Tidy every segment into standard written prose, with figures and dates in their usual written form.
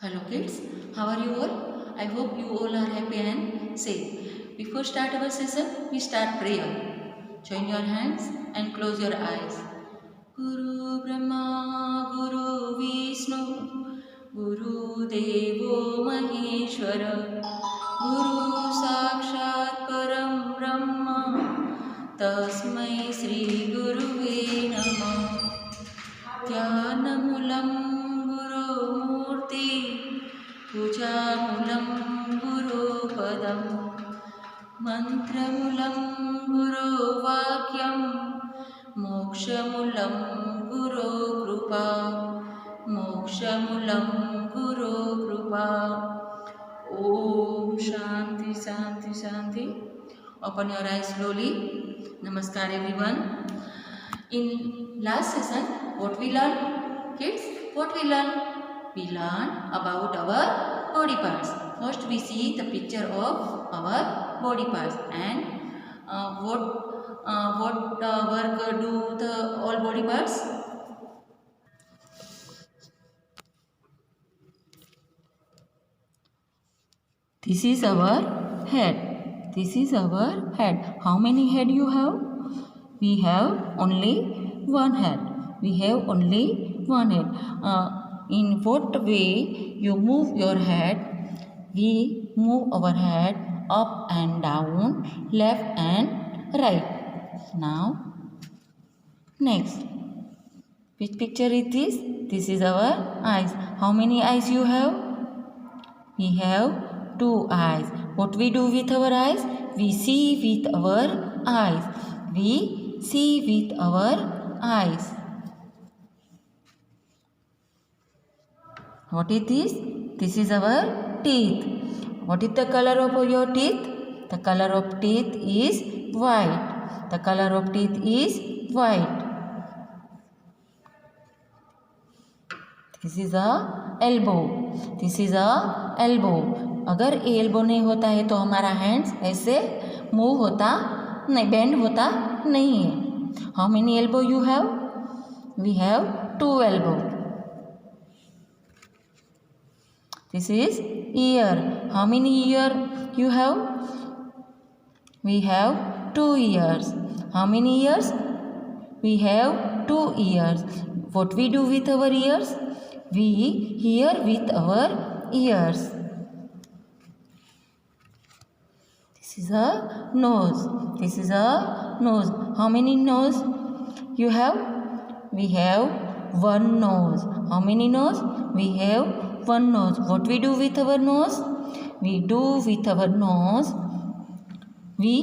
Hello kids, how are you all? I hope you all are happy and safe. Before start our session, we start prayer. Join your hands and close your eyes. Guru Brahma, Guru Vishnu, Guru Devo Maheshwara, Guru Sakshat Param Brahma, Tasmai Sri Guruve Namah. ध्यानमूलं Gurumurthy पूजामूलं गुरुपदं मन्त्रमूलं गुरुवाक्यं मोक्षमूलं Gurukripa मोक्षमूलं Gurukripa Om Shanti Shanti Shanti. Open your eyes slowly. Namaskar everyone. In last session, what we learned? Kids, what we learned? We learned about our body parts. First we see the picture of our body parts and what work do the all body parts? This is our head. This is our head. How many head you have? We have only one head. We have only one head. In what way you move your head? We move our head up and down, left and right. Now, next. Which picture is this? This is our eyes. How many eyes you have? We have two eyes. What we do with our eyes? We see with our eyes. We see with our eyes. What is this? This is our teeth. What is the color of your teeth? The color of teeth is white. The color of teeth is white. This is a elbow. This is a elbow. अगर elbow नहीं होता है तो हमारा hands ऐसे move होता नहीं, bend होता नहीं है. How many elbow you have? We have two elbow. This is ear. How many ear you have? We have two ears. How many ears? We have two ears. What we do with our ears? We hear with our ears. This is a nose. This is a nose. How many nose you have? We have one nose. How many nose? We have one nose. What we do with our nose? We do with our nose. We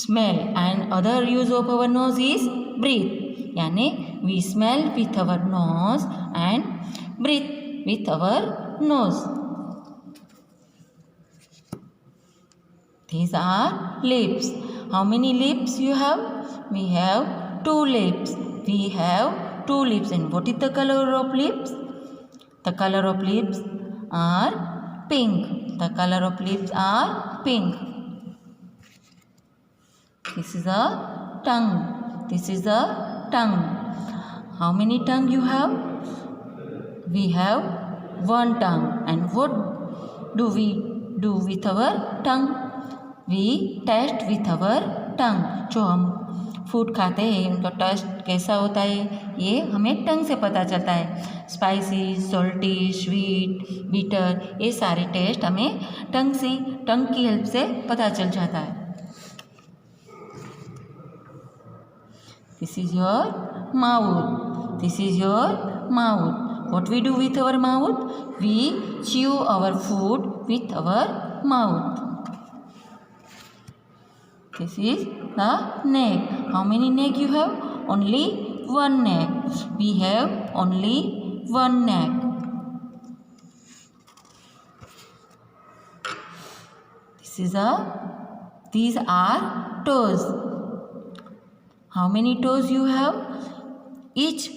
smell, and other use of our nose is breathe. यानी we smell with our nose and breathe with our nose. These are lips. How many lips you have? We have two lips. We have two lips. And what is the color of lips? The color of lips are pink. The color of lips are pink. This is a tongue. This is a tongue. How many tongue you have? We have one tongue. And what do we do with our tongue? We taste with our tongue. जो हम food खाते हैं उनका test कैसा होता है ये हमें टंग से पता चलता है. स्पाइसी, सॉल्टी, स्वीट, बीटर, ये सारे टेस्ट हमें टंग की हेल्प से पता चल जाता है. This is your mouth. This is your mouth. What we do with our mouth? We chew our food with our mouth. This is the neck. How many neck you have? Only one neck. We have only one neck. These are toes. How many toes you have? Each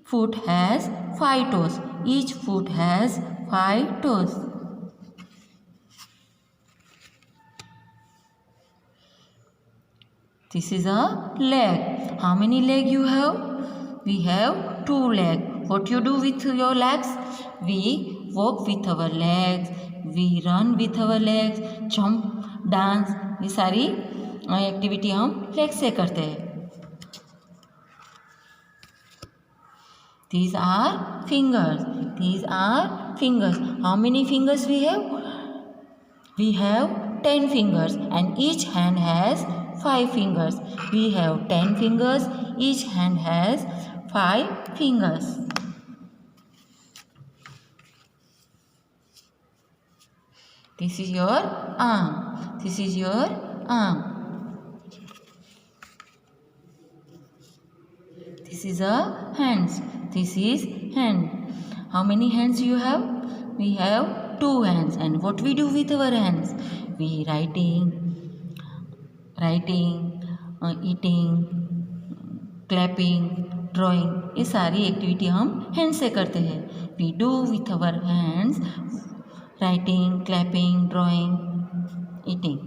foot has 5 toes. Each foot has 5 toes. This is a leg. How many leg you have? We have 2 legs. What you do with your legs? We walk with our legs, we run with our legs, jump, dance, ये सारी activity हम leg से करते हैं. These are fingers. These are fingers. How many fingers we have? We have 10 fingers and each hand has 5 fingers. We have 10 fingers. Each hand has 5 fingers. This is your arm. This is your arm. This is a hands. This is hand. How many hands you have? We have 2 hands. And what we do with our hands? We writing, eating, clapping, drawing. ये सारी activity हम hand से करते हैं. We do with our hands writing, clapping, drawing, eating.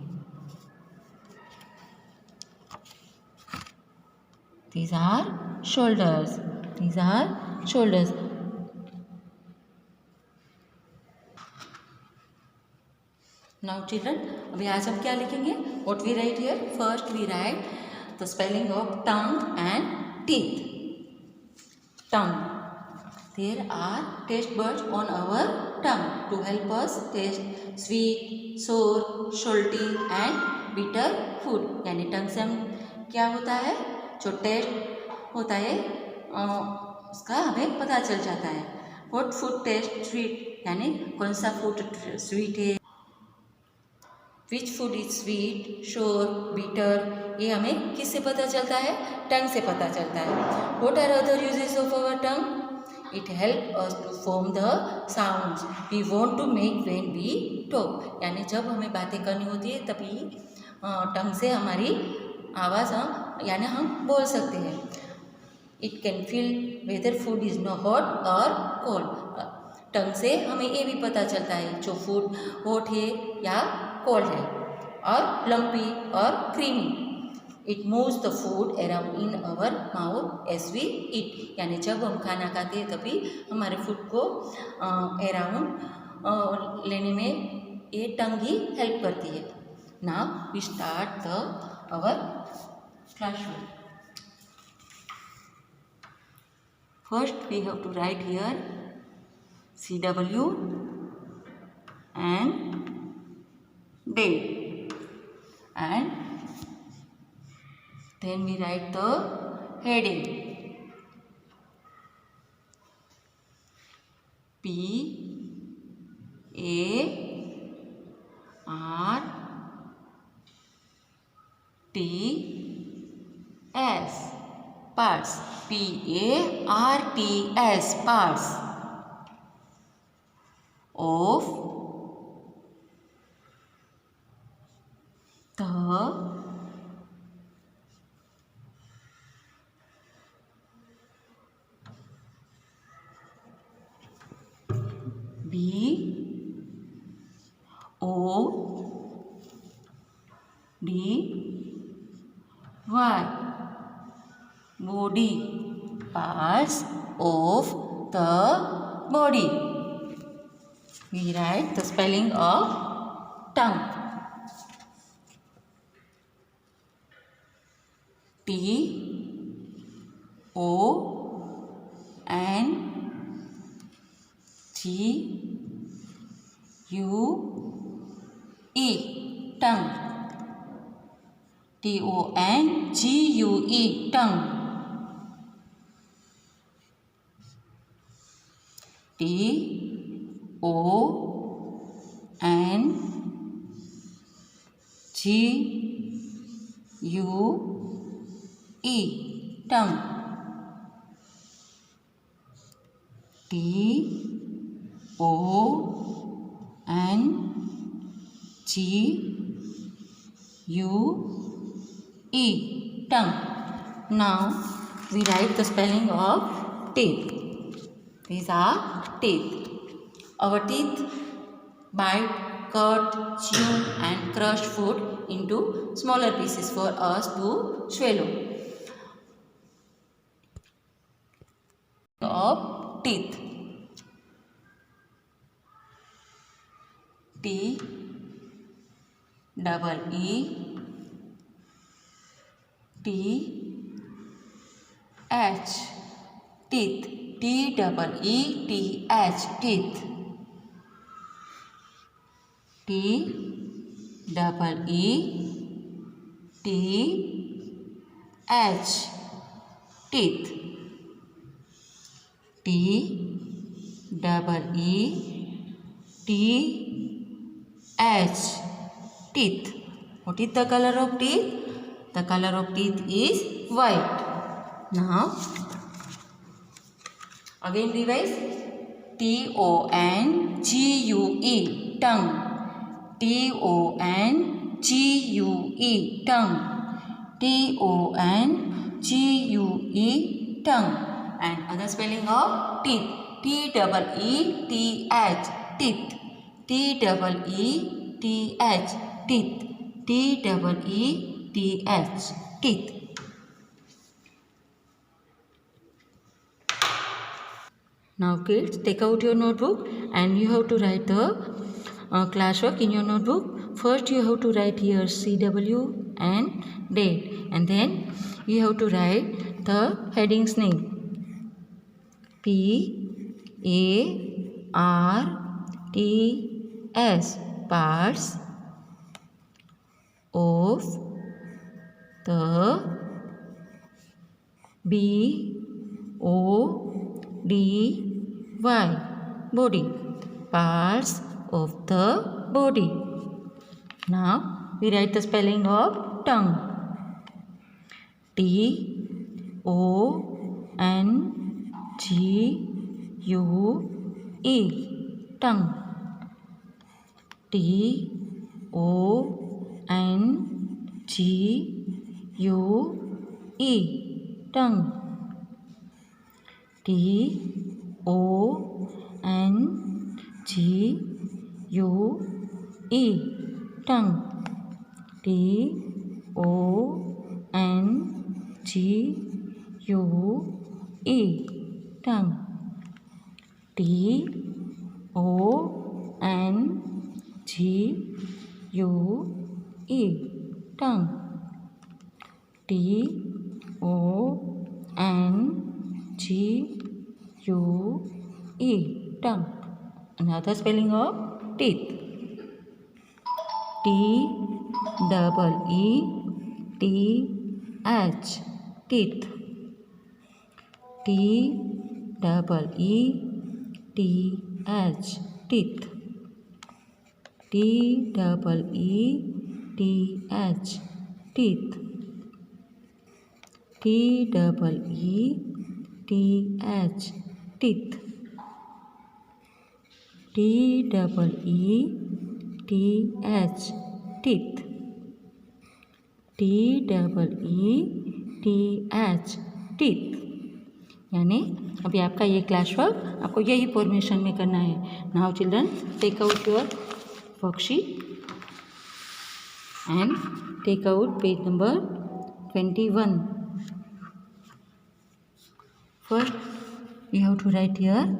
These are shoulders. These are shoulders. Now children, अभी आज हम क्या लिखेंगे? What we write here? First we write the spelling of tongue and teeth. Tongue. There are taste buds on our tongue to help us taste sweet, sour, salty and bitter food. यानी टंग से हम क्या होता है? जो test होता है उसका हमें पता चल जाता है. What food taste sweet? यानी कौन सा फूड स्वीट है, विच फूड इज स्वीट, शोर, बीटर, ये हमें किससे पता चलता है? टंग से पता चलता है. What are other uses of our tongue? It help us to form the sounds we want to make when we talk. यानी जब हमें बातें करनी होती है तभी टंग से हमारी आवाज़ यानी हम बोल सकते हैं. It can feel whether food is no hot और कोल्ड. टंग से हमें ये भी पता चलता है जो फूड हॉट है या कोल्ड है. और लम्पी और creamy. It moves the food around in our mouth as we eat. यानी जब हम खाना खाते हैं तभी हमारे फूड को अराउंड लेने में ये टंग ही हेल्प करती है. Now we start the our classroom. First we have to write here CW and date, and then we write the heading P A R T S, parts. P A R T S, parts of the B O D Y, body, parts of the body. We write the spelling of tongue. T O N G U E, tongue. T O N G U E, tongue. T O N G U E, tongue. T O N G U E, tongue. Now we write the spelling of teeth. These are teeth. Our teeth bite, cut, chew and crush food into smaller pieces for us to swallow. Of teeth. T double E T H, teeth. T double E T H, teeth. T double E T H, teeth. T double E T H, teeth. What is the color of teeth? The color of teeth is white. Now, again revise. Tongue, tongue. Tongue, tongue. Tongue. And other spelling of teeth. T double E T H, teeth. T double E T H, teeth. T double E T H, teeth. Now kids, take out your notebook and you have to write the classwork in your notebook. First you have to write here CW and date, and then you have to write the headings name. PARTS, parts of the BODY, body, parts of the body. Now we write the spelling of tongue. TONGUE, tongue. TONGUE, tongue. TONGUE, tongue. TONGUE, tongue. TONGUE, tongue. TONGUE, tongue. Another spelling of teeth. TEETH, teeth. TEETH, teeth. TEETH, teeth. TEETH, teeth. TEETH, teeth. TEETH, teeth. यानी अभी आपका ये class work आपको यही formation में करना है. Now children, take out your worksheet and take out page number 21. First you have to write here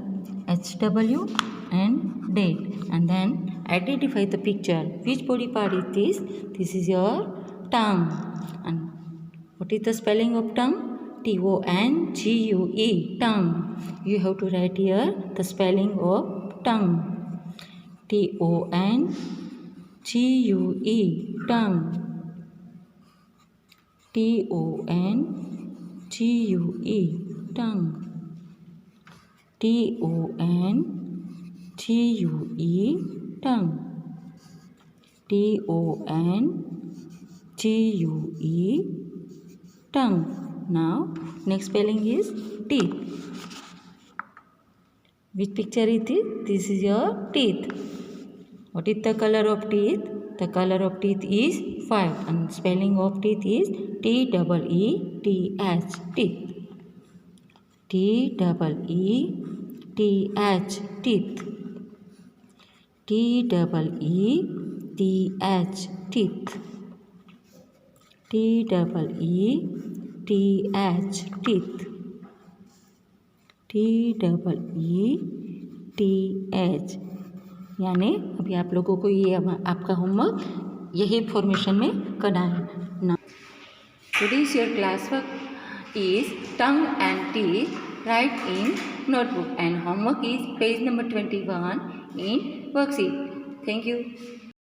HW and date, and then identify the picture. Which body part is this? This is your tongue. And what is the spelling of tongue? TONGUE, tongue. You have to write here the spelling of tongue. TONGUE, tongue. TONGUE, tongue. TONGUE, tongue. TONGUE, tongue. Now next spelling is teeth. Which picture is this? This is your teeth. What is the color of teeth? The color of teeth is white, and spelling of teeth is TEETH, teeth. TEETH, teeth. TEETH, teeth. TEETH, teeth. TEETH, यानी अभी आप लोगों को ये आपका homework यही formation में करना है ना। Today's your classwork is tongue and teeth. Write in notebook and homework is page number 21 in worksheet. Thank you.